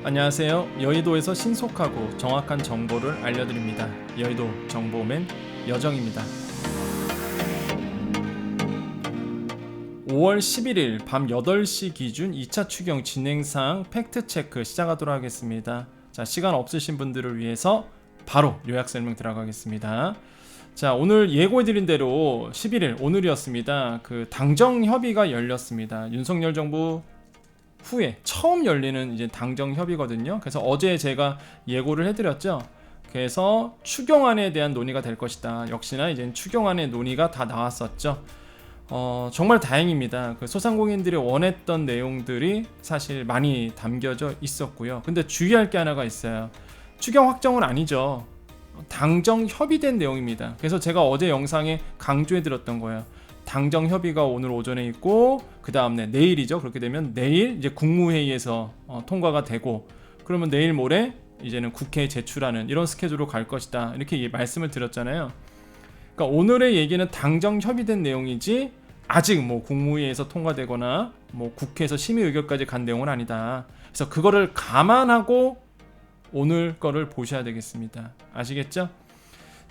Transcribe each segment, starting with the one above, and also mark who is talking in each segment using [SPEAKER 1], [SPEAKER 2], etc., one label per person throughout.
[SPEAKER 1] 안녕하세요. 여의도에서 신속하고 정확한 정보를 알려드립니다. 여의도 정보맨 여정입니다. 5월 11일 밤 8시 기준 2차 추경 진행사항 팩트체크 시작하도록 하겠습니다. 자, 시간 없으신 분들을 위해서 바로 요약 설명 들어가겠습니다. 자, 오늘 예고해드린 대로 11일 오늘이었습니다. 그 당정 협의가 열렸습니다. 윤석열 정부 후에 처음 열리는 이제 당정 협의거든요. 그래서 어제 제가 예고를 해드렸죠. 그래서 추경안에 대한 논의가 될 것이다. 역시나 이제 추경안의 논의가 다 나왔었죠. 정말 다행입니다. 그 소상공인들이 원했던 내용들이 사실 많이 담겨져 있었고요. 근데 주의할 게 하나가 있어요. 추경 확정은 아니죠. 당정 협의된 내용입니다. 그래서 제가 어제 영상에 강조해 드렸던 거예요. 당정 협의가 오늘 오전에 있고 그 다음에 내일이죠. 그렇게 되면 내일 이제 국무회의에서 통과가 되고 그러면 내일 모레 이제는 국회에 제출하는 이런 스케줄로 갈 것이다. 이렇게 말씀을 드렸잖아요. 그러니까 오늘의 얘기는 당정 협의된 내용이지 아직 뭐 국무회의에서 통과되거나 뭐 국회에서 심의 의결까지 간 내용은 아니다. 그래서 그거를 감안하고 오늘 거를 보셔야 되겠습니다. 아시겠죠?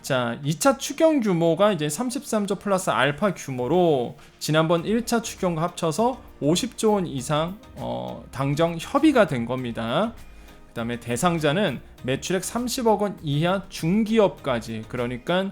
[SPEAKER 1] 자, 2차 추경 규모가 이제 33조 플러스 알파 규모로 지난번 1차 추경과 합쳐서 50조 원 이상 당정 협의가 된 겁니다. 그 다음에 대상자는 매출액 30억 원 이하 중기업까지, 그러니까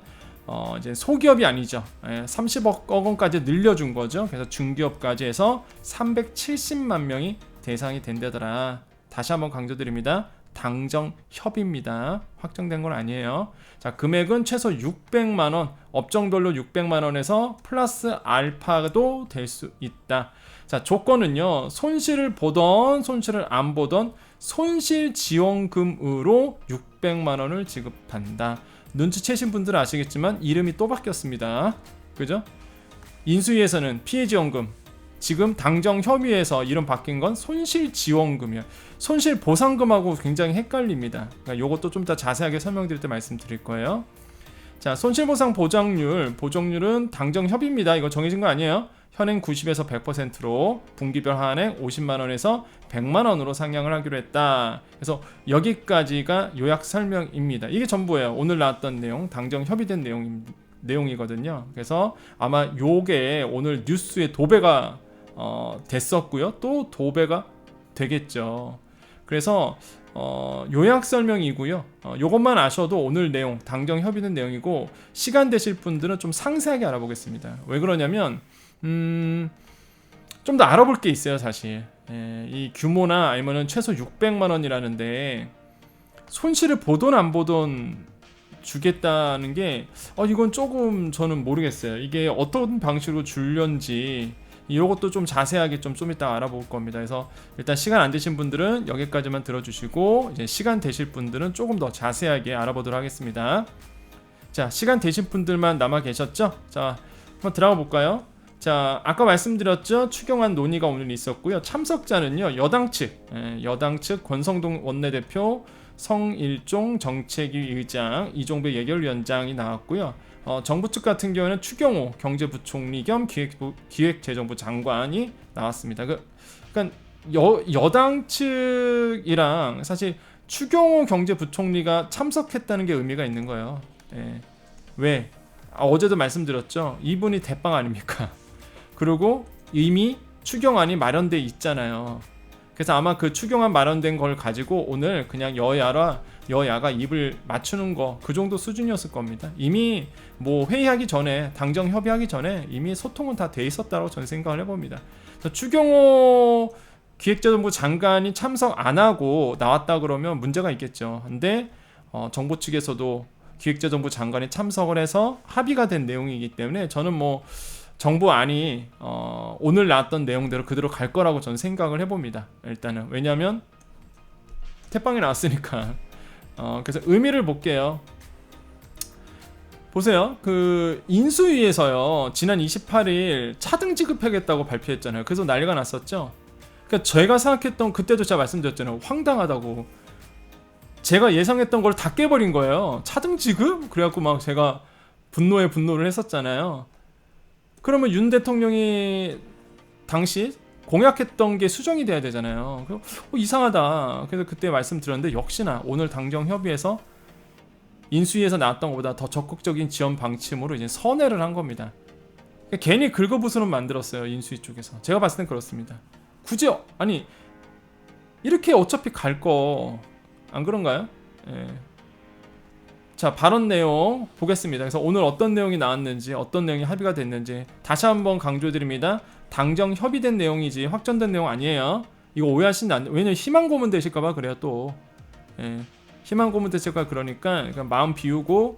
[SPEAKER 1] 이제 소기업이 아니죠. 30억 원까지 늘려준 거죠. 그래서 중기업까지 해서 370만 명이 대상이 된다더라. 다시 한번 강조드립니다. 당정 협의입니다. 확정된 건 아니에요. 자, 금액은 최소 600만원, 업종별로 600만원에서 플러스 알파도 될 수 있다. 자, 조건은요, 손실을 보던 손실을 안 보던 손실 지원금으로 600만원을 지급한다. 눈치채신 분들은 아시겠지만 이름이 또 바뀌었습니다. 그죠? 인수위에서는 피해지원금, 지금 당정 협의에서 이름 바뀐 건 손실지원금이에요. 손실보상금하고 굉장히 헷갈립니다. 그러니까 이것도 좀 더 자세하게 설명드릴 때 말씀드릴 거예요. 자, 손실보상 보정률은 당정 협의입니다. 이거 정해진 거 아니에요. 현행 90에서 100%로 분기별 한액 50만원에서 100만원으로 상향을 하기로 했다. 그래서 여기까지가 요약 설명입니다. 이게 전부예요. 오늘 나왔던 내용, 당정 협의된 내용이거든요. 그래서 아마 요게 오늘 뉴스에 도배가 됐었고요. 또 도배가 되겠죠. 그래서 요약 설명이고요. 요것만 아셔도 오늘 내용, 당정 협의된 내용이고, 시간 되실 분들은 좀 상세하게 알아보겠습니다. 왜 그러냐면 좀 더 알아볼 게 있어요, 사실. 이 규모나 아니면은 최소 600만 원이라는데 손실을 보던 안 보던 주겠다는 게 이건 조금 저는 모르겠어요. 이게 어떤 방식으로 줄련지 이것도 좀 자세하게 좀 이따 알아볼 겁니다. 그래서 일단 시간 안 되신 분들은 여기까지만 들어주시고, 이제 시간 되실 분들은 조금 더 자세하게 알아보도록 하겠습니다. 자, 시간 되신 분들만 남아 계셨죠? 자, 한번 들어가 볼까요? 자, 아까 말씀드렸죠. 추경안 논의가 오늘 있었고요. 참석자는요, 여당 측 권성동 원내대표, 성일종 정책위 의장, 이종배 예결위원장이 나왔고요. 정부 측 같은 경우에는 추경호 경제부총리 겸 기획재정부 장관이 나왔습니다. 그러니까 여당 측이랑 사실 추경호 경제부총리가 참석했다는 게 의미가 있는 거예요. 왜? 어제도 말씀드렸죠. 이분이 대빵 아닙니까? 그리고 이미 추경안이 마련돼 있잖아요. 그래서 아마 그 추경안 마련된 걸 가지고 오늘 그냥 여야가 입을 맞추는 거, 그 정도 수준이었을 겁니다. 이미 뭐 회의하기 전에, 당정 협의하기 전에 이미 소통은 다 돼 있었다고 저는 생각을 해봅니다. 추경호 기획재정부 장관이 참석 안 하고 나왔다 그러면 문제가 있겠죠. 근데 정부 측에서도 기획재정부 장관이 참석을 해서 합의가 된 내용이기 때문에 저는 뭐 정부안이 오늘 나왔던 내용대로 그대로 갈 거라고 저는 생각을 해봅니다. 일단은 왜냐하면 태빵이 나왔으니까. 그래서 의미를 볼게요. 보세요. 그 인수위에서요, 지난 28일 차등 지급하겠다고 발표했잖아요. 그래서 난리가 났었죠. 그러니까 제가 생각했던, 그때도 제가 말씀드렸잖아요. 황당하다고. 제가 예상했던 걸 다 깨버린 거예요. 차등 지급? 그래갖고 막 제가 분노를 했었잖아요. 그러면 윤 대통령이 당시 공약했던 게 수정이 돼야 되잖아요. 이상하다. 그래서 그때 말씀드렸는데 역시나 오늘 당정 협의에서 인수위에서 나왔던 것보다 더 적극적인 지원 방침으로 이제 선회를 한 겁니다. 그러니까 괜히 긁어부스럼 만들었어요. 인수위 쪽에서. 제가 봤을 땐 그렇습니다. 굳이 아니 이렇게 어차피 갈 거 안 그런가요? 예. 자, 발언 내용 보겠습니다. 그래서 오늘 어떤 내용이 나왔는지, 어떤 내용이 합의가 됐는지 다시 한번 강조드립니다. 당정 협의된 내용이지 확정된 내용 아니에요. 이거 오해하시면 안 돼요. 왜냐면 희망 고문 되실까봐 그래요. 또 희망 고문 되실까 그러니까 마음 비우고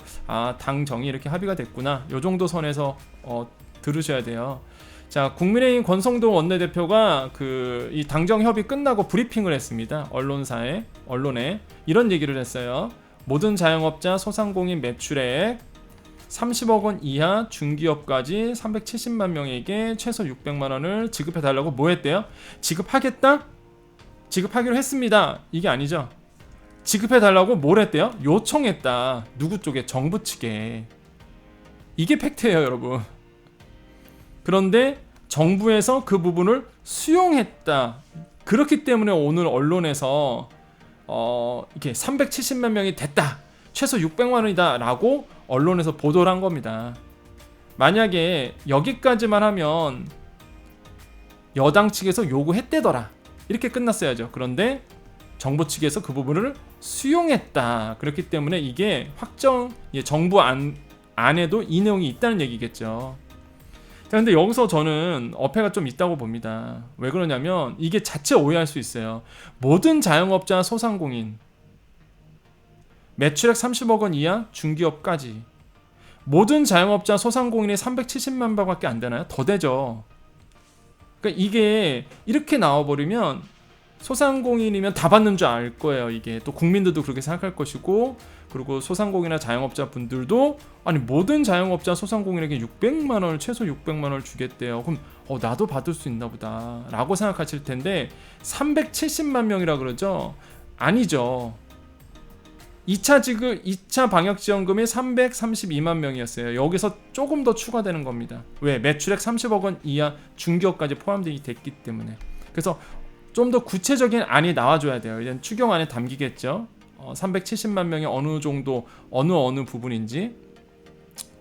[SPEAKER 1] 당정이 이렇게 합의가 됐구나. 요 정도 선에서 들으셔야 돼요. 자, 국민의힘 권성동 원내대표가 이 당정 협의 끝나고 브리핑을 했습니다. 언론에 이런 얘기를 했어요. 모든 자영업자 소상공인 매출액 30억 원 이하 중기업까지 370만 명에게 최소 600만 원을 지급해 달라고 뭐 했대요? 지급하겠다? 지급하기로 했습니다. 이게 아니죠. 지급해 달라고 뭘 했대요? 요청했다. 누구 쪽에? 정부 측에. 이게 팩트예요, 여러분. 그런데 정부에서 그 부분을 수용했다. 그렇기 때문에 오늘 언론에서 이렇게 370만 명이 됐다. 최소 600만 원이다. 라고 언론에서 보도를 한 겁니다. 만약에 여기까지만 하면 여당 측에서 요구했대더라. 이렇게 끝났어야죠. 그런데 정부 측에서 그 부분을 수용했다. 그렇기 때문에 이게 정부 안에도 이 내용이 있다는 얘기겠죠. 근데 여기서 저는 어폐가 좀 있다고 봅니다. 왜 그러냐면 이게 자체 오해할 수 있어요. 모든 자영업자 소상공인 매출액 30억 원 이하 중기업까지 모든 자영업자 소상공인이 370만 밖에 안 되나요? 더 되죠. 그러니까 이게 이렇게 나와버리면 소상공인이면 다 받는 줄 알 거예요. 이게 또 국민들도 그렇게 생각할 것이고, 그리고 소상공인이나 자영업자 분들도 아니 모든 자영업자 소상공인에게 600만 원을 최소 600만 원을 주겠대요. 그럼 나도 받을 수 있나 보다 라고 생각하실 텐데 370만 명이라 그러죠? 아니죠. 2차 방역지원금이 332만 명이었어요. 여기서 조금 더 추가되는 겁니다. 왜? 매출액 30억 원 이하 중기업까지 포함되기 됐기 때문에. 그래서 좀 더 구체적인 안이 나와줘야 돼요. 이제 추경안에 담기겠죠. 370만 명이 어느 정도 어느 부분인지.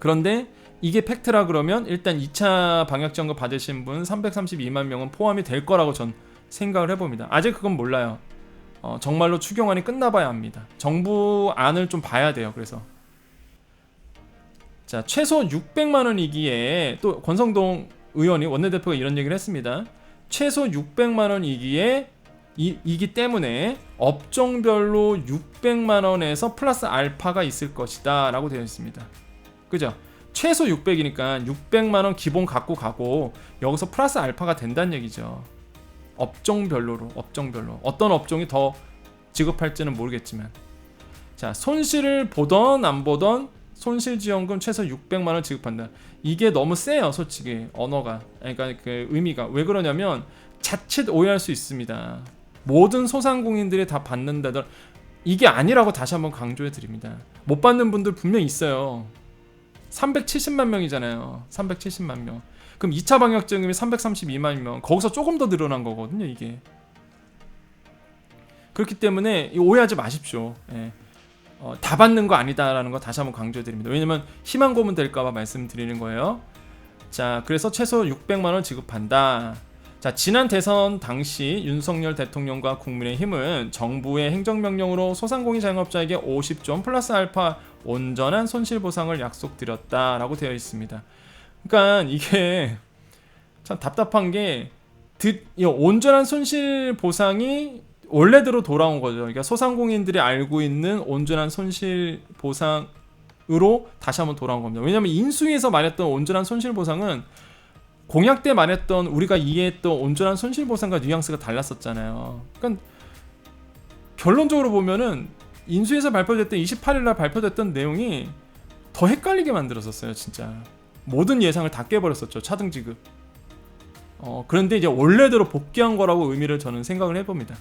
[SPEAKER 1] 그런데 이게 팩트라 그러면 일단 2차 방역지원금 받으신 분 332만 명은 포함이 될 거라고 전 생각을 해봅니다. 아직 그건 몰라요. 정말로 추경안이 끝나봐야 합니다. 정부 안을 좀 봐야 돼요. 그래서 자, 최소 600만 원이기에 또 권성동 의원이 원내대표가 이런 얘기를 했습니다. 최소 600만 원이기에 이기 때문에 업종별로 600만 원에서 플러스 알파가 있을 것이다 라고 되어 있습니다. 그죠? 최소 600이니까 600만 원 기본 갖고 가고 여기서 플러스 알파가 된다는 얘기죠. 업종별로 어떤 업종이 더 지급할지는 모르겠지만, 자, 손실을 보던 안 보던 손실지원금 최소 600만 원 지급한다. 이게 너무 세요, 솔직히 언어가. 그러니까 그 의미가 왜 그러냐면 자칫 오해할 수 있습니다. 모든 소상공인들이 다 받는다던 이게 아니라고 다시 한번 강조해 드립니다. 못 받는 분들 분명히 있어요. 370만 명이잖아요. 370만 명. 그럼 2차 방역지원금이 332만 명. 거기서 조금 더 늘어난 거거든요, 이게. 그렇기 때문에 오해하지 마십시오. 예. 다 받는 거 아니다라는 거 다시 한번 강조드립니다. 왜냐면 희망 고문 될까봐 말씀드리는 거예요. 자, 그래서 최소 600만 원 지급한다. 자, 지난 대선 당시 윤석열 대통령과 국민의힘은 정부의 행정명령으로 소상공인 자영업자에게 50조 원 플러스 알파 온전한 손실보상을 약속드렸다라고 되어 있습니다. 그러니까 이게 참 답답한 게 온전한 손실보상이 원래대로 돌아온 거죠. 그러니까 소상공인들이 알고 있는 온전한 손실보상으로 다시 한번 돌아온 겁니다. 왜냐하면 인수위에서 말했던 온전한 손실보상은 공약 때 말했던 우리가 이해했던 온전한 손실보상과 뉘앙스가 달랐었잖아요. 그러니까 결론적으로 보면은 인수위에서 발표됐던 28일날 발표됐던 내용이 더 헷갈리게 만들었었어요. 진짜 모든 예상을 다 깨버렸었죠. 차등 지급. 그런데 이제 원래대로 복귀한 거라고 의미를 저는 생각을 해봅니다.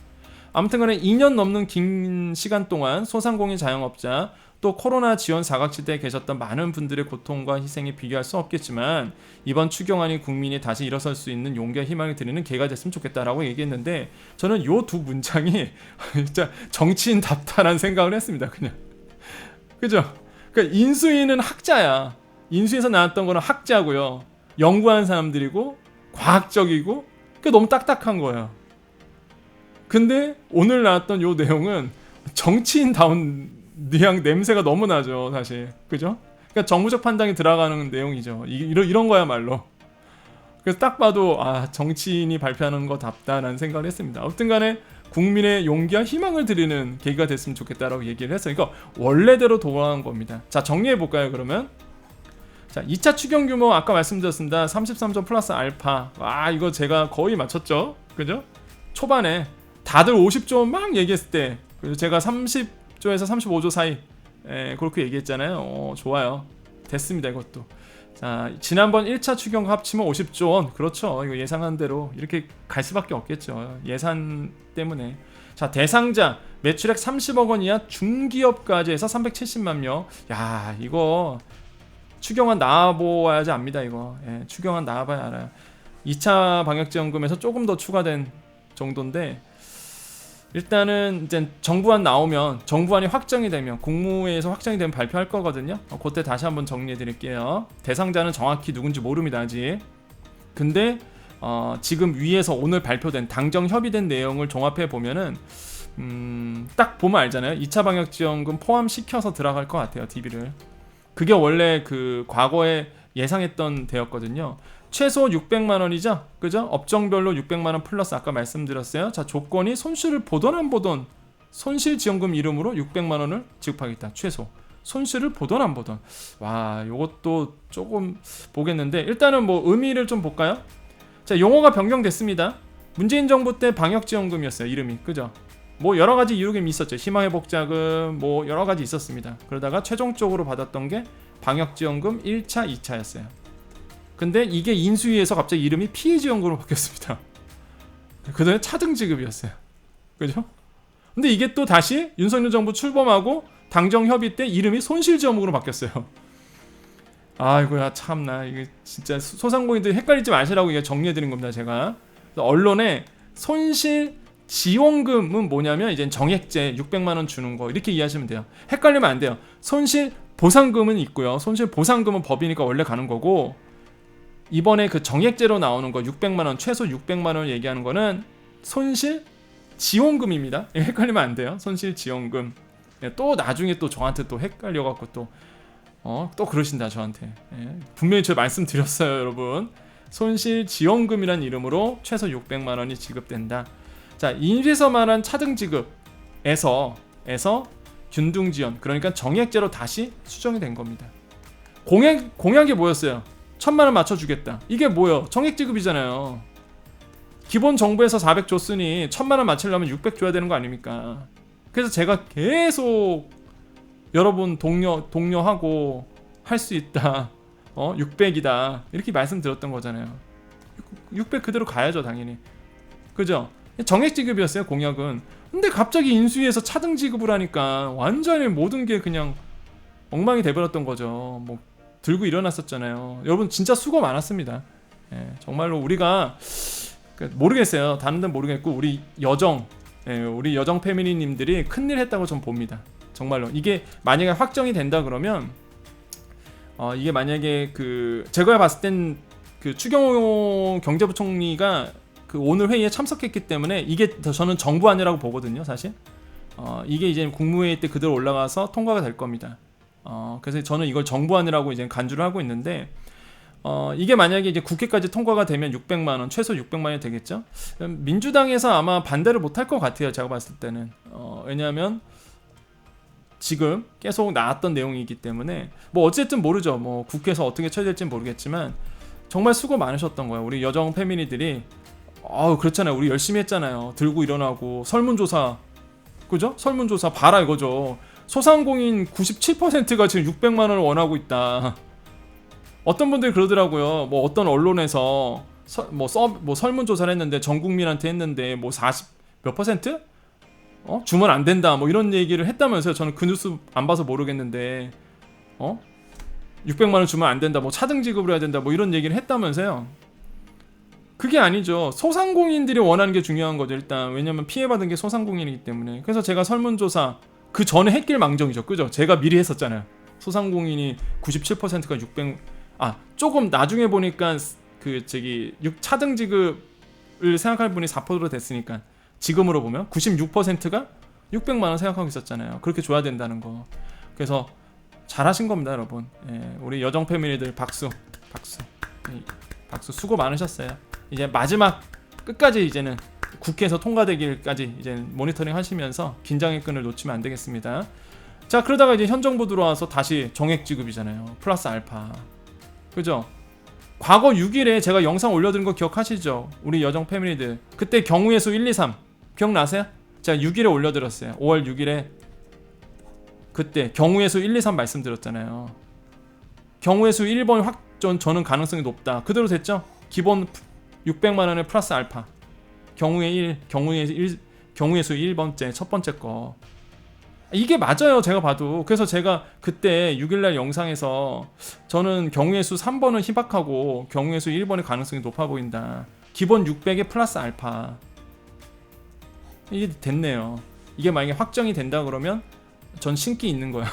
[SPEAKER 1] 아무튼간에 2년 넘는 긴 시간 동안 소상공인 자영업자 또 코로나 지원 사각지대에 계셨던 많은 분들의 고통과 희생에 비교할 수 없겠지만 이번 추경안이 국민이 다시 일어설 수 있는 용기와 희망을 드리는 계기가 됐으면 좋겠다라고 얘기했는데 저는 요 두 문장이 진짜 정치인답다라는 생각을 했습니다. 그냥 그죠? 그러니까 인수위는 학자야. 인수위에서 나왔던 거는 학자고요. 연구한 사람들이고 과학적이고 그러니까 너무 딱딱한 거예요. 근데 오늘 나왔던 요 내용은 정치인다운 냄새가 너무 나죠, 사실. 그죠? 그러니까 정무적 판단이 들어가는 내용이죠. 이런 거야말로. 그래서 딱 봐도 정치인이 발표하는 거답다라는 생각을 했습니다. 아무튼 간에 국민의 용기와 희망을 드리는 계기가 됐으면 좋겠다라고 얘기를 했어요. 그러니까 원래대로 돌아간 겁니다. 자, 정리해 볼까요, 그러면? 자, 2차 추경 규모 아까 말씀드렸습니다. 33조 플러스 알파. 이거 제가 거의 맞췄죠? 그죠? 초반에 다들 50조 막 얘기했을 때 제가 30조에서 35조 사이 그렇게 얘기했잖아요. 좋아요. 됐습니다, 이것도. 자, 지난번 1차 추경 합치면 50조 원. 그렇죠. 이거 예상한 대로 이렇게 갈 수밖에 없겠죠. 예산 때문에. 자, 대상자 매출액 30억 원 이하 중기업까지 해서 370만 명. 야, 이거 추경안 나와봐야지 압니다, 이거. 추경안 나와봐야 알아요. 2차 방역지원금에서 조금 더 추가된 정도인데 일단은 이제 정부안 나오면 정부안이 확정이 되면 국무회의에서 확정이 되면 발표할 거거든요. 그때 다시 한번 정리해 드릴게요. 대상자는 정확히 누군지 모릅니다, 아직. 근데 지금 위에서 오늘 발표된 당정 협의된 내용을 종합해 보면은 딱 보면 알잖아요. 2차 방역지원금 포함시켜서 들어갈 것 같아요, DB를. 그게 원래 그 과거에 예상했던 대였거든요. 최소 600만 원이죠. 그죠? 업종별로 600만 원 플러스 아까 말씀드렸어요. 자, 조건이 손실을 보던 안 보던 손실 지원금 이름으로 600만 원을 지급하겠다. 최소. 손실을 보던 안 보던. 와, 요것도 조금 보겠는데 일단은 뭐 의미를 좀 볼까요? 자, 용어가 변경됐습니다. 문재인 정부 때 방역 지원금이었어요. 이름이. 그죠? 뭐 여러 가지 이름이 있었죠. 희망회복자금 뭐 여러 가지 있었습니다. 그러다가 최종적으로 받았던 게 방역 지원금 1차, 2차였어요. 근데 이게 인수위에서 갑자기 이름이 피해지원금으로 바뀌었습니다. 그 전에 차등지급이었어요. 그죠? 근데 이게 또 다시 윤석열 정부 출범하고 당정협의 때 이름이 손실지원금으로 바뀌었어요. 아이고야 참나 이게 진짜 소상공인들 헷갈리지 마시라고 이게 정리해드린 겁니다. 제가 언론에 손실지원금은 뭐냐면 이제 정액제 600만 원 주는 거 이렇게 이해하시면 돼요. 헷갈리면 안 돼요. 손실보상금은 있고요. 손실보상금은 법이니까 원래 가는 거고 이번에 그 정액제로 나오는 거 600만 원 최소 600만 원을 얘기하는 거는 손실지원금입니다. 헷갈리면 안 돼요. 손실지원금. 또 나중에 또 저한테 또 헷갈려갖고 또 그러신다 저한테. 분명히 제가 말씀드렸어요, 여러분. 손실지원금이란 이름으로 최소 600만 원이 지급된다. 자, 인수에서 말한 차등지급에서 균등지원, 그러니까 정액제로 다시 수정이 된 겁니다. 공약이 뭐였어요? 1000만 원 맞춰주겠다. 이게 뭐예요? 정액지급이잖아요. 기본 정부에서 400 줬으니 1000만 원 맞추려면 600 줘야 되는 거 아닙니까? 그래서 제가 계속 여러분 독려하고 할 수 있다. 600이다. 이렇게 말씀드렸던 거잖아요. 600 그대로 가야죠, 당연히. 그죠? 정액지급이었어요, 공약은. 근데 갑자기 인수위에서 차등지급을 하니까 완전히 모든 게 그냥 엉망이 돼버렸던 거죠. 뭐 들고 일어났었잖아요. 여러분 진짜 수고 많았습니다. 정말로 우리가 모르겠어요. 다른 데는 모르겠고 우리 여정 패밀리님들이 큰일 했다고 전 봅니다. 정말로 이게 만약에 확정이 된다 그러면 이게 만약에 제가 봤을 땐 그 추경호 경제부총리가 그 오늘 회의에 참석했기 때문에 이게 저는 정부안이라고 보거든요, 사실. 이게 이제 국무회의 때 그대로 올라가서 통과가 될 겁니다. 그래서 저는 이걸 정부안이라고 이제 간주를 하고 있는데 이게 만약에 이제 국회까지 통과가 되면 600만 원, 최소 600만 원이 되겠죠. 민주당에서 아마 반대를 못할 것 같아요, 제가 봤을 때는. 왜냐하면 지금 계속 나왔던 내용이기 때문에 뭐 어쨌든 모르죠. 뭐 국회에서 어떻게 처리될지는 모르겠지만 정말 수고 많으셨던 거예요. 우리 여정 패밀리들이. 그렇잖아요. 우리 열심히 했잖아요. 들고 일어나고 설문조사, 그죠? 설문조사 봐라 이거죠. 소상공인 97%가 지금 600만 원을 원하고 있다. 어떤 분들이 그러더라고요. 뭐 어떤 언론에서 설문조사를 했는데 전 국민한테 했는데 뭐 40 몇 퍼센트? 주면 안 된다 뭐 이런 얘기를 했다면서요. 저는 그 뉴스 안 봐서 모르겠는데 600만 원 주면 안 된다, 뭐 차등 지급을 해야 된다, 뭐 이런 얘기를 했다면서요. 그게 아니죠. 소상공인들이 원하는 게 중요한 거죠. 일단 왜냐면 피해받은 게 소상공인이기 때문에. 그래서 제가 설문조사 그 전에 했길망정이죠. 그죠? 제가 미리 했었잖아요. 소상공인이 97%가 600, 조금 나중에 보니까 그 차등 지급을 생각할 분이 4%로 됐으니까 지금으로 보면 96%가 600만 원 생각하고 있었잖아요. 그렇게 줘야 된다는 거. 그래서 잘하신 겁니다, 여러분. 예, 우리 여정 패밀리들 박수. 수고 많으셨어요. 이제 마지막 끝까지 이제는 국회에서 통과되기까지 이제 모니터링 하시면서 긴장의 끈을 놓치면 안 되겠습니다. 자, 그러다가 이제 현 정부 들어와서 다시 정액 지급이잖아요. 플러스 알파. 그죠? 과거 6일에 제가 영상 올려드린 거 기억하시죠? 우리 여정 패밀리들. 그때 경우의 수 1, 2, 3 기억나세요? 제가 6일에 올려드렸어요. 5월 6일에 그때 경우의 수 1, 2, 3 말씀드렸잖아요. 경우의 수 1번이 저는 가능성이 높다. 그대로 됐죠? 기본 600만 원에 플러스 알파. 경우의 수 1번째 첫 번째 거. 이게 맞아요. 제가 봐도. 그래서 제가 그때 6일날 영상에서 저는 경우의 수 3번은 희박하고 경우의 수 1번의 가능성이 높아 보인다. 기본 600에 플러스 알파. 이게 됐네요. 이게 만약에 확정이 된다 그러면 전 신기 있는 거야.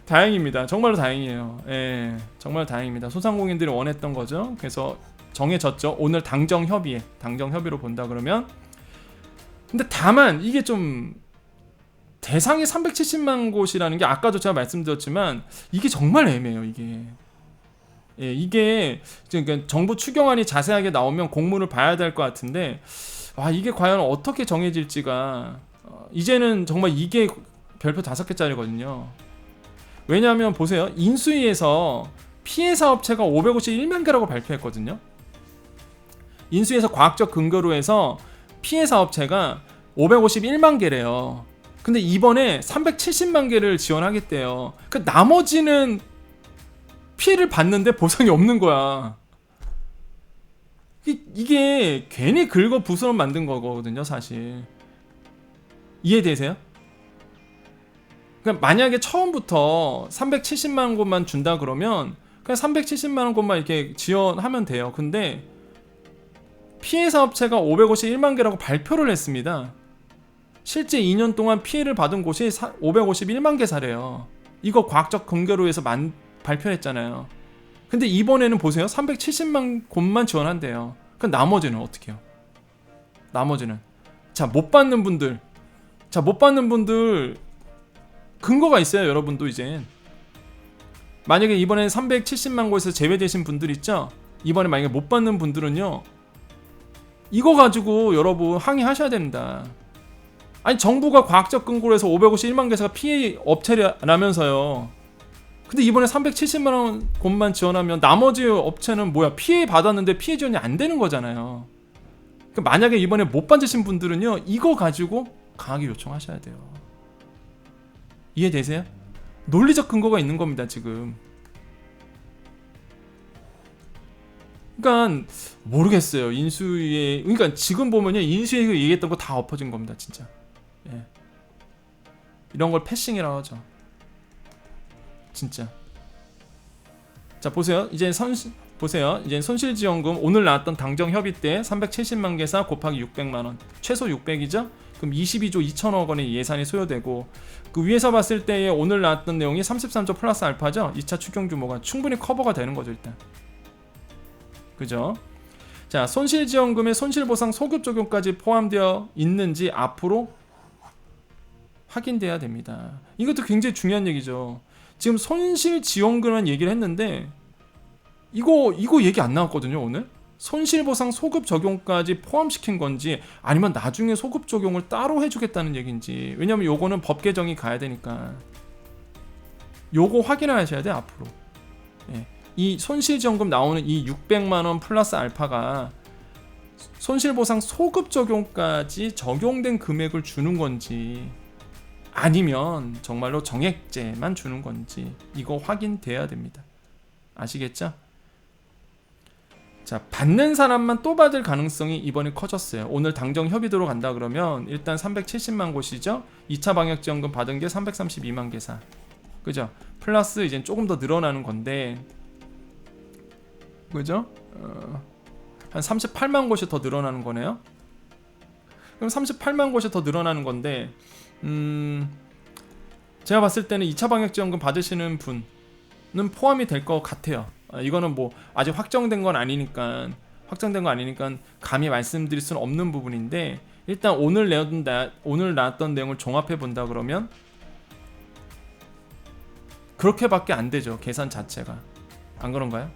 [SPEAKER 1] 다행입니다. 정말로 다행이에요. 예, 정말 다행입니다. 소상공인들이 원했던 거죠. 그래서 정해졌죠. 오늘 당정 협의로 본다 그러면. 근데 다만 이게 좀 대상이 370만 곳이라는 게 아까도 제가 말씀드렸지만 이게 정말 애매해요. 이게 그러니까 정부 추경안이 자세하게 나오면 공문을 봐야 될 것 같은데 이게 과연 어떻게 정해질지가 이제는 정말 이게 별표 5개짜리거든요. 왜냐하면 보세요. 인수위에서 피해 사업체가 551만 개라고 발표했거든요. 인수위에서 과학적 근거로 해서 피해 사업체가 551만 개래요. 근데 이번에 370만 개를 지원하겠대요. 그 나머지는 피해를 봤는데 보상이 없는 거야. 이게 괜히 긁어 부스럼 만든 거거든요, 사실. 이해되세요? 그러니까 만약에 처음부터 370만 곳만 준다 그러면 그냥 370만 곳만 이렇게 지원하면 돼요. 근데 피해 사업체가 551만 개라고 발표를 했습니다. 실제 2년 동안 피해를 받은 곳이 551만 개 사래요. 이거 과학적 근거로 해서 발표했잖아요. 근데 이번에는 보세요. 370만 곳만 지원한대요. 그럼 나머지는 어떻게 해요? 나머지는 못 받는 분들 근거가 있어요. 여러분도 이제 만약에 이번에 370만 곳에서 제외되신 분들 있죠? 이번에 만약에 못 받는 분들은요, 이거 가지고 여러분 항의하셔야 됩니다. 아니 정부가 과학적 근거로 해서 551만 개가 피해 업체라면서요. 근데 이번에 370만 원 곳만 지원하면 나머지 업체는 뭐야? 피해 받았는데 피해 지원이 안 되는 거잖아요. 그러니까 만약에 이번에 못 받으신 분들은요, 이거 가지고 강하게 요청하셔야 돼요. 이해되세요? 논리적 근거가 있는 겁니다, 지금. 그러니까 모르겠어요. 인수위에, 그러니까 지금 보면요, 인수위가 얘기했던 거 다 엎어진 겁니다, 진짜. 예. 이런 걸 패싱이라고 하죠. 진짜. 자, 보세요. 이제 손실지원금 오늘 나왔던 당정 협의 때 370만 개사 곱하기 600만 원, 최소 600이죠. 그럼 22조 2천억 원의 예산이 소요되고, 그 위에서 봤을 때 오늘 나왔던 내용이 33조 플러스 알파죠. 2차 추경 규모가 충분히 커버가 되는 거죠, 일단. 그죠? 자, 손실지원금에 손실보상 소급 적용까지 포함되어 있는지 앞으로 확인돼야 됩니다. 이것도 굉장히 중요한 얘기죠. 지금 손실지원금만 얘기를 했는데 이거 얘기 안 나왔거든요, 오늘. 손실보상 소급 적용까지 포함시킨 건지 아니면 나중에 소급 적용을 따로 해주겠다는 얘기인지. 왜냐면 요거는 법 개정이 가야 되니까 요거 확인하셔야 돼, 앞으로. 예. 이 손실지원금 나오는 이 600만 원 플러스 알파가 손실보상 소급 적용까지 적용된 금액을 주는 건지 아니면 정말로 정액제만 주는 건지 이거 확인돼야 됩니다. 아시겠죠? 자, 받는 사람만 또 받을 가능성이 이번에 커졌어요. 오늘 당정 협의 들어간다 그러면 일단 370만 곳이죠. 2차 방역지원금 받은 게 332만 개사. 그죠? 플러스 이제 조금 더 늘어나는 건데, 그죠? 한 38만 곳이 더 늘어나는 거네요. 그럼 38만 곳이 더 늘어나는 건데, 제가 봤을 때는 2차 방역지원금 받으시는 분은 포함이 될 것 같아요. 이거는 뭐 아직 확정된 건 아니니까 감히 말씀드릴 수는 없는 부분인데, 일단 오늘 나왔던 내용을 종합해 본다 그러면 그렇게밖에 안 되죠. 계산 자체가. 안 그런가요?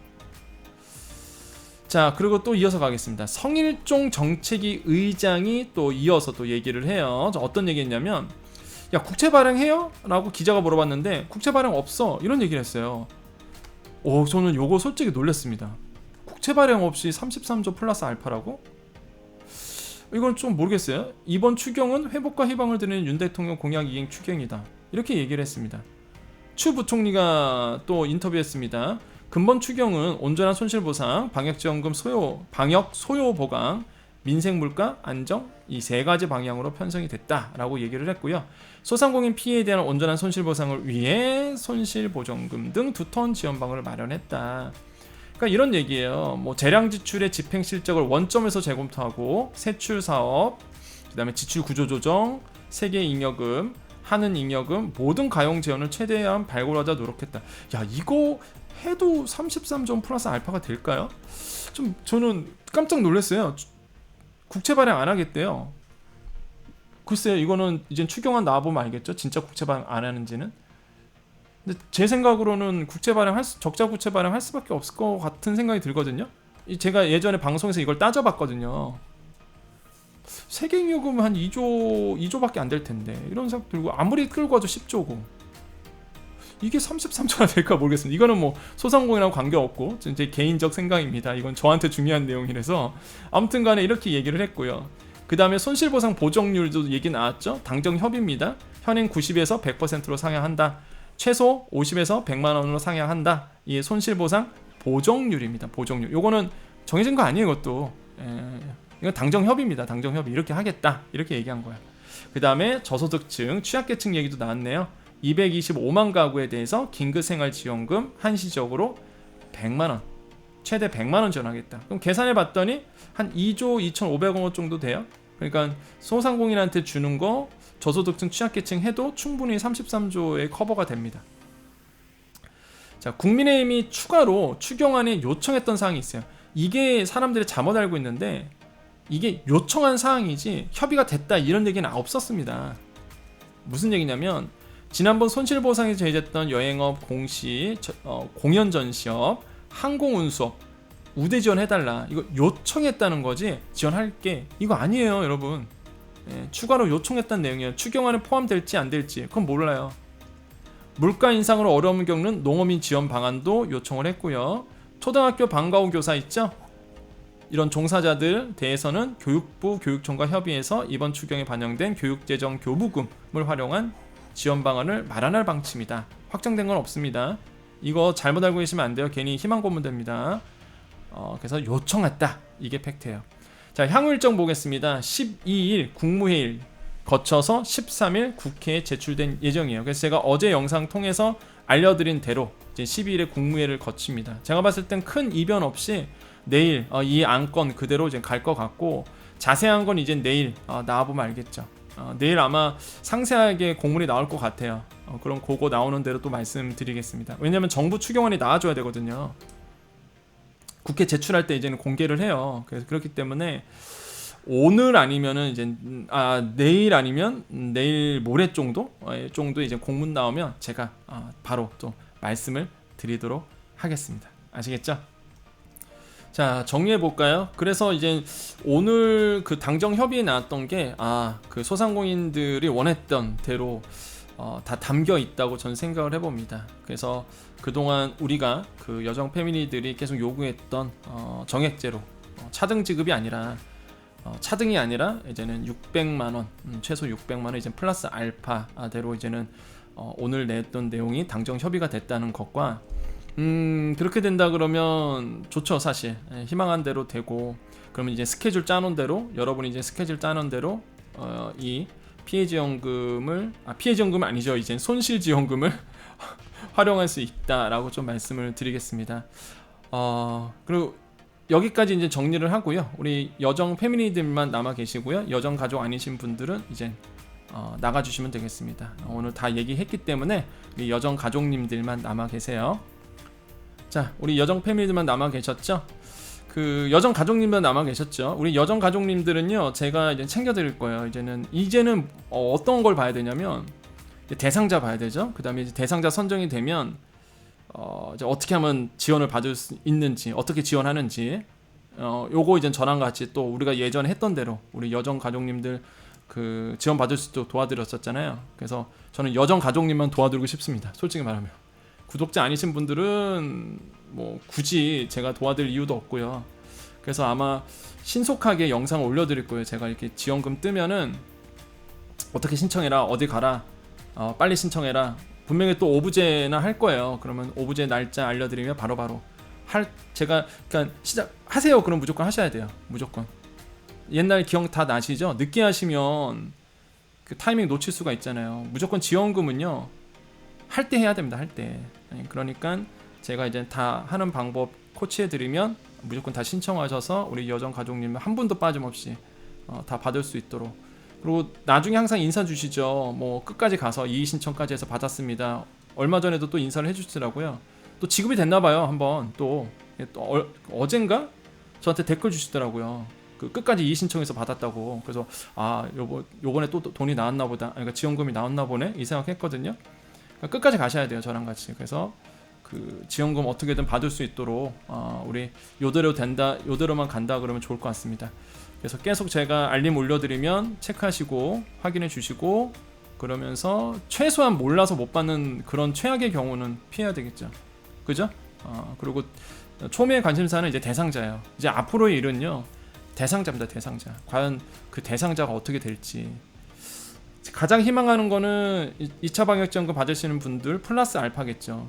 [SPEAKER 1] 자, 그리고 또 이어서 가겠습니다. 성일종 정책위 의장이 또 이어서 또 얘기를 해요. 어떤 얘기했냐면, 야, 국채 발행해요? 라고 기자가 물어봤는데, 국채 발행 없어, 이런 얘기를 했어요. 저는 요거 솔직히 놀랐습니다. 국채 발행 없이 33조 플러스 알파라고? 이건 좀 모르겠어요. 이번 추경은 회복과 희망을 드리는 윤 대통령 공약 이행 추경이다, 이렇게 얘기를 했습니다. 추 부총리가 또 인터뷰했습니다. 근본 추경은 온전한 손실보상, 방역 소요 보강, 민생 물가 안정, 이 세 가지 방향으로 편성이 됐다라고 얘기를 했고요. 소상공인 피해에 대한 온전한 손실보상을 위해 손실보전금 등 두터운 지원방안을 마련했다. 그러니까 이런 얘기예요. 뭐 재량 지출의 집행 실적을 원점에서 재검토하고 세출 사업, 그다음에 지출 구조 조정, 세계 잉여금, 하는 잉여금 모든 가용 재원을 최대한 발굴하자 노력했다. 야, 이거 해도 33점 플러스 알파가 될까요? 좀 저는 깜짝 놀랐어요. 국채 발행 안 하겠대요. 글쎄요, 이거는 이제 추경안 나와보면 알겠죠. 진짜 국채 발행 안 하는지는. 근데 제 생각으로는 적자 국채 발행 할 수밖에 없을 것 같은 생각이 들거든요. 제가 예전에 방송에서 이걸 따져봤거든요. 세계잉여금은 한 2조밖에 안 될 텐데, 이런 생각 들고, 아무리 끌고 와도 10조고 이게 33조나 될까 모르겠습니다. 이거는 뭐 소상공인하고 관계없고 제 개인적 생각입니다. 이건 저한테 중요한 내용이라서. 아무튼 간에 이렇게 얘기를 했고요. 그 다음에 손실보상 보정률도 얘기 나왔죠. 당정 협의입니다. 현행 90에서 100%로 상향한다. 최소 50에서 100만 원으로 상향한다. 이게 손실보상 보정률입니다. 보정률. 요거는 정해진 거 아니에요, 이것도. 이건 당정 협의입니다. 당정 협의. 이렇게 하겠다, 이렇게 얘기한 거야. 그 다음에 저소득층, 취약계층 얘기도 나왔네요. 225만 가구에 대해서 긴급생활지원금 한시적으로 100만원, 최대 100만원 지원하겠다. 그럼 계산해 봤더니 한 2조 2,500억 원 정도 돼요. 그러니까 소상공인한테 주는 거 저소득층 취약계층 해도 충분히 33조에 커버가 됩니다. 자, 국민의힘이 추가로 추경안에 요청했던 사항이 있어요. 이게 사람들이 잘못 알고 있는데, 이게 요청한 사항이지 협의가 됐다 이런 얘기는 없었습니다. 무슨 얘기냐면, 지난번 손실보상에 제외됐던 여행업, 공시, 공연 전시업, 항공운수업 우대 지원해달라, 이거 요청했다는 거지 지원할게 이거 아니에요, 여러분. 추가로 요청했다는 내용이에요. 추경안에 포함될지 안 될지 그건 몰라요. 물가 인상으로 어려움을 겪는 농어민 지원 방안도 요청을 했고요. 초등학교 방과 후 교사 있죠? 이런 종사자들 대해서는 교육부 교육청과 협의해서 이번 추경에 반영된 교육재정 교부금을 활용한 지원 방안을 마련할 방침이다. 확정된 건 없습니다. 이거 잘못 알고 계시면 안 돼요. 괜히 희망 고문 됩니다. 그래서 요청했다, 이게 팩트예요. 자, 향후 일정 보겠습니다. 12일 국무회의 거쳐서 13일 국회에 제출된 예정이에요. 그래서 제가 어제 영상 통해서 알려드린 대로 이제 12일에 국무회의를 거칩니다. 제가 봤을 땐 큰 이변 없이 내일 이 안건 그대로 이제 갈 것 같고, 자세한 건 이제 내일 나와보면 알겠죠. 내일 아마 상세하게 공문이 나올 것 같아요. 그럼 그거 나오는 대로 또 말씀드리겠습니다. 왜냐면 정부 추경안이 나와줘야 되거든요. 국회 제출할 때 이제는 공개를 해요. 그래서 그렇기 때문에 오늘 아니면은 이제 내일 아니면 내일 모레 정도 이제 공문 나오면 제가 바로 또 말씀을 드리도록 하겠습니다. 아시겠죠? 자, 정리해 볼까요? 그래서 이제 오늘 그 당정 협의에 나왔던 게 그 소상공인들이 원했던 대로 다 담겨 있다고 저는 생각을 해봅니다. 그래서 그동안 우리가 그 여성 패밀리들이 계속 요구했던 정액제로 차등 지급이 아니라 차등이 아니라 이제는 600만 원, 최소 600만 원 이제 플러스 알파대로 이제는 오늘 냈던 내용이 당정 협의가 됐다는 것과, 그렇게 된다 그러면 좋죠, 사실. 예, 희망한 대로 되고, 그러면 이제 스케줄 짜놓은 대로, 여러분이 이제 스케줄 짜놓은 대로 이 피해지원금은 아니죠, 이제 손실지원금을 활용할 수 있다라고 좀 말씀을 드리겠습니다. 그리고 여기까지 이제 정리를 하고요. 우리 여정 패밀리들만 남아 계시고요. 여정 가족 아니신 분들은 이제 나가주시면 되겠습니다. 오늘 다 얘기했기 때문에 우리 여정 가족님들만 남아 계세요. 자, 우리 여정 패밀리들만 남아 계셨죠? 그 여정 가족님만 남아 계셨죠? 우리 여정 가족님들은요, 제가 이제 챙겨드릴 거예요. 이제는 어떤 걸 봐야 되냐면 대상자 봐야 되죠. 그 다음에 대상자 선정이 되면 이제 어떻게 하면 지원을 받을 수 있는지, 어떻게 지원하는지, 요거 이제 저랑 같이 또 우리가 예전에 했던 대로 우리 여정 가족님들 그 지원 받을 수 있도록 도와드렸었잖아요. 그래서 저는 여정 가족님만 도와드리고 싶습니다. 솔직히 말하면 구독자 아니신 분들은 뭐 굳이 제가 도와드릴 이유도 없고요. 그래서 아마 신속하게 영상을 올려드릴 거예요. 제가 이렇게 지원금 뜨면은 어떻게 신청해라, 어디 가라, 빨리 신청해라. 분명히 또 오브제나 할 거예요. 그러면 오브제 날짜 알려드리면 바로바로 제가 그러니까 시작하세요. 그럼 무조건 하셔야 돼요. 무조건. 옛날 기억 다 나시죠? 늦게 하시면 그 타이밍 놓칠 수가 있잖아요. 무조건 지원금은요, 할 때 해야 됩니다. 할 때. 그러니까 제가 이제 다 하는 방법 코치해드리면 무조건 다 신청하셔서 우리 여정 가족님 한 분도 빠짐없이 다 받을 수 있도록. 그리고 나중에 항상 인사 주시죠. 뭐 끝까지 가서 이의 신청까지 해서 받았습니다. 얼마 전에도 또 인사를 해주시더라고요. 또 지급이 됐나봐요. 한번 또 어젠가 저한테 댓글 주시더라고요. 그 끝까지 이의 신청해서 받았다고. 그래서 요번에 또 돈이 나왔나 보다. 그러니까 지원금이 나왔나 보네 이 생각했거든요. 그러니까 끝까지 가셔야 돼요, 저랑 같이. 그래서 그 지원금 어떻게든 받을 수 있도록 우리 요대로만 간다 그러면 좋을 것 같습니다. 그래서 계속 제가 알림 올려드리면 체크하시고 확인해 주시고, 그러면서 최소한 몰라서 못 받는 그런 최악의 경우는 피해야 되겠죠. 그죠? 그리고 초미의 관심사는 이제 대상자예요. 이제 앞으로의 일은요, 대상자입니다. 대상자. 과연 그 대상자가 어떻게 될지. 가장 희망하는 거는 2차 방역지원금 받으시는 분들 플러스 알파겠죠.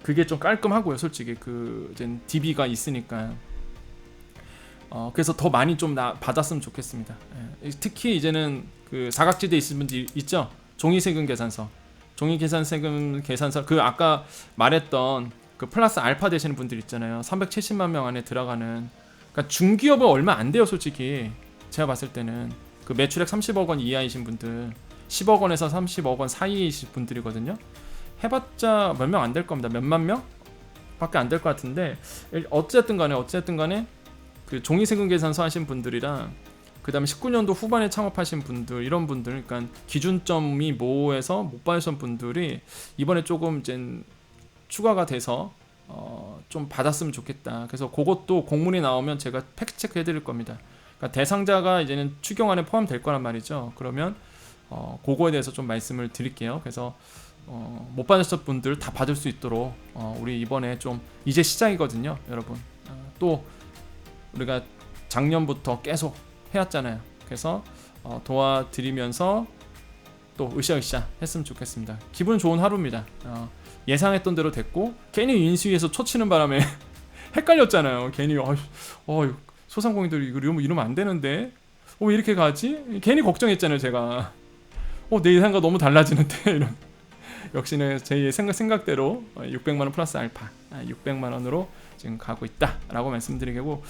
[SPEAKER 1] 그게 좀 깔끔하고요, 솔직히. 그 이제 DB가 있으니까. 그래서 더 많이 좀 받았으면 좋겠습니다. 예. 특히 이제는 그 사각지대에 있는 분들 있죠. 종이세금 계산서, 종이세금 계산서, 그 아까 말했던 그 플러스 알파 되시는 분들 있잖아요. 370만 명 안에 들어가는. 그러니까 중기업은 얼마 안 돼요, 솔직히. 제가 봤을 때는 그 매출액 30억 원 이하이신 분들, 10억 원에서 30억 원 사이이신 분들이거든요. 해봤자 몇 명 안 될 겁니다. 몇만 명? 밖에 안 될 것 같은데, 어쨌든 간에 그 종이세금 계산서 하신 분들이랑 그 다음에 19년도 후반에 창업하신 분들, 이런 분들, 그러니까 기준점이 모호해서 못 받으신 분들이 이번에 조금 이제 추가가 돼서 좀 받았으면 좋겠다. 그래서 그것도 공문이 나오면 제가 팩트 체크 해드릴 겁니다. 그러니까 대상자가 이제는 추경 안에 포함될 거란 말이죠. 그러면 그거에 대해서 좀 말씀을 드릴게요. 그래서 못 받으셨던 분들 다 받을 수 있도록 우리 이번에 좀 이제 시작이거든요, 여러분. 또 우리가 작년부터 계속 해왔잖아요. 그래서 도와드리면서 또 으쌰으쌰 했으면 좋겠습니다. 기분 좋은 하루입니다. 예상했던 대로 됐고, 괜히 인수위에서 초치는 바람에 헷갈렸잖아요. 괜히 소상공인들이 이러면 안 되는데 왜 이렇게 가지? 괜히 걱정했잖아요, 제가. 내 예상과 너무 달라지는데 이런. 역시는 제 생각대로 600만원 플러스 알파 600만원으로 지금 가고 있다라고 말씀드리고,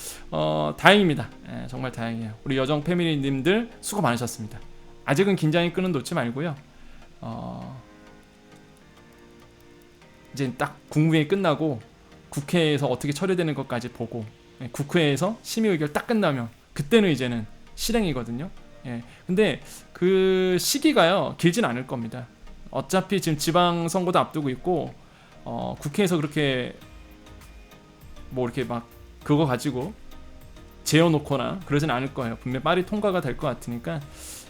[SPEAKER 1] 다행입니다. 정말 다행이에요. 우리 여정 패밀리님들 수고 많으셨습니다. 아직은 긴장의 끈은 놓지 말고요. 이제 딱 국무회의 끝나고 국회에서 어떻게 처리되는 것까지 보고, 국회에서 심의 의결 딱 끝나면 그때는 이제는 실행이거든요. 근데 그 시기가요, 길진 않을 겁니다. 어차피 지금 지방선거도 앞두고 있고, 국회에서 그렇게 뭐 이렇게 막 그거 가지고 재어놓거나 그러진 않을 거예요. 분명 빨리 통과가 될 것 같으니까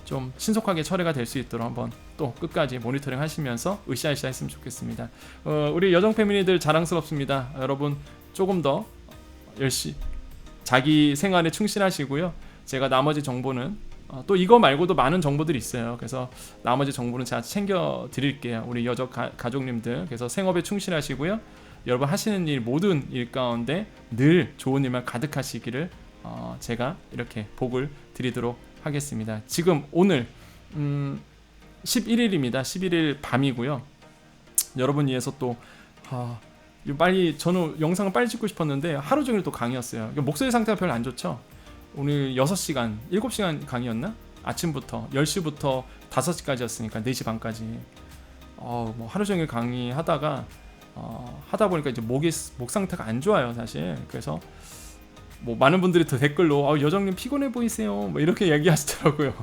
[SPEAKER 1] 좀 신속하게 처리가 될 수 있도록 한번 또 끝까지 모니터링 하시면서 으쌰으쌰 했으면 좋겠습니다. 우리 여정 패밀리들 자랑스럽습니다. 여러분 조금 더 열심히 자기 생활에 충실하시고요. 제가 나머지 정보는 또 이거 말고도 많은 정보들이 있어요. 그래서 나머지 정보는 제가 챙겨 드릴게요. 우리 여정 가족님들. 그래서 생업에 충실하시고요. 여러분 하시는 일 모든 일 가운데 늘 좋은 일만 가득하시기를 제가 이렇게 복을 드리도록 하겠습니다. 지금 오늘 11일입니다. 11일 밤이고요. 여러분 위해서 또 빨리 저는 영상을 빨리 찍고 싶었는데 하루 종일 또 강의였어요. 목소리 상태가 별로 안 좋죠. 오늘 6시간, 7시간 강의였나? 아침부터 10시부터 5시까지였으니까 4시 반까지 뭐 하루 종일 강의하다가 하다 보니까 이제 목 상태가 안 좋아요, 사실. 그래서 뭐 많은 분들이 더 댓글로 여정님 피곤해 보이세요, 뭐 이렇게 얘기하시더라고요.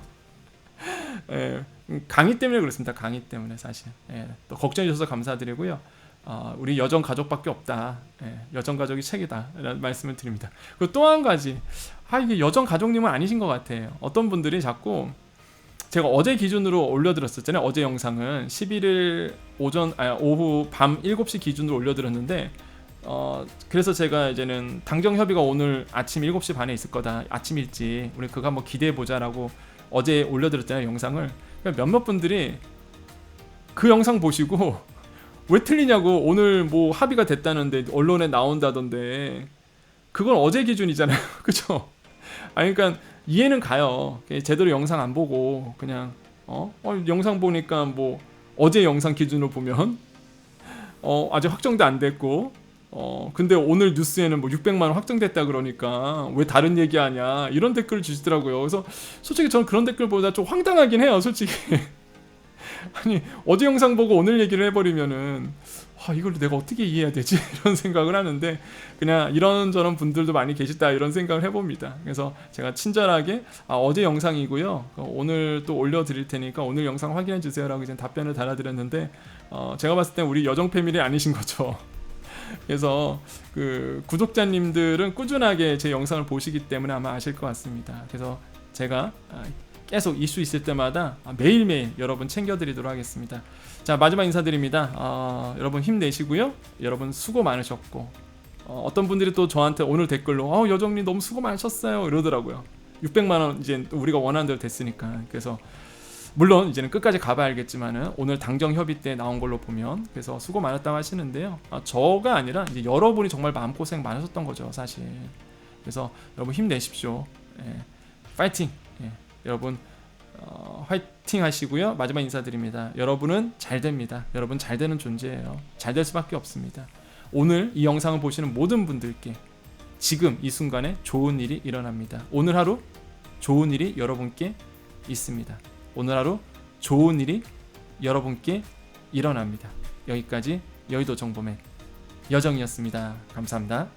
[SPEAKER 1] 예, 강의 때문에 그렇습니다. 강의 때문에 사실. 예, 또 걱정해 주셔서 감사드리고요. 우리 여정 가족밖에 없다. 예, 여정 가족이 책이다. 라는 말씀을 드립니다. 그리고 또 한 가지, 이게 여정 가족님은 아니신 것 같아요. 어떤 분들이 자꾸 제가 어제 기준으로 올려드렸었잖아요. 어제 영상은 11일 오후 밤 7시 기준으로 올려드렸는데 그래서 제가 이제는 당정 협의가 오늘 아침 7시 반에 있을 거다. 아침 일찍 우리 그거 한번 기대해 보자라고 어제 올려드렸잖아요, 영상을. 그러니까 몇몇 분들이 그 영상 보시고 왜 틀리냐고, 오늘 뭐 합의가 됐다는데 언론에 나온다던데, 그건 어제 기준이잖아요. 그죠? 그러니까 이해는 가요. 제대로 영상 안 보고 그냥 영상 보니까 뭐 어제 영상 기준으로 보면 아직 확정도 안 됐고 근데 오늘 뉴스에는 뭐 600만 원 확정됐다 그러니까 왜 다른 얘기하냐, 이런 댓글을 주시더라고요. 그래서 솔직히 저는 그런 댓글보다 좀 황당하긴 해요, 솔직히. 아니 어제 영상 보고 오늘 얘기를 해버리면은 이걸 내가 어떻게 이해해야 되지? 이런 생각을 하는데, 그냥 이런저런 분들도 많이 계시다 이런 생각을 해봅니다. 그래서 제가 친절하게 어제 영상이고요, 오늘 또 올려드릴 테니까 오늘 영상 확인해 주세요 라고 이제 답변을 달아드렸는데 제가 봤을 땐 우리 여정 패밀리 아니신 거죠. 그래서 그 구독자님들은 꾸준하게 제 영상을 보시기 때문에 아마 아실 것 같습니다. 그래서 제가 계속 이슈 있을 때마다 매일매일 여러분 챙겨드리도록 하겠습니다. 자, 마지막 인사드립니다. 여러분 힘내시고요. 여러분 수고 많으셨고 어떤 분들이 또 저한테 오늘 댓글로 여정님 너무 수고 많으셨어요 이러더라고요. 600만 원 이제 우리가 원하는 대로 됐으니까. 그래서 물론 이제는 끝까지 가봐야 알겠지만은 오늘 당정 협의 때 나온 걸로 보면, 그래서 수고 많았다고 하시는데요. 저가 아니라 이제 여러분이 정말 마음고생 많으셨던 거죠, 사실. 그래서 여러분 힘내십시오. 예, 파이팅. 예, 여러분 화이팅 하시고요. 마지막 인사드립니다. 여러분은 잘 됩니다. 여러분 잘 되는 존재예요. 잘 될 수밖에 없습니다. 오늘 이 영상을 보시는 모든 분들께 지금 이 순간에 좋은 일이 일어납니다. 오늘 하루 좋은 일이 여러분께 있습니다. 오늘 하루 좋은 일이 여러분께 일어납니다. 여기까지 여의도 정보맨 여정이었습니다. 감사합니다.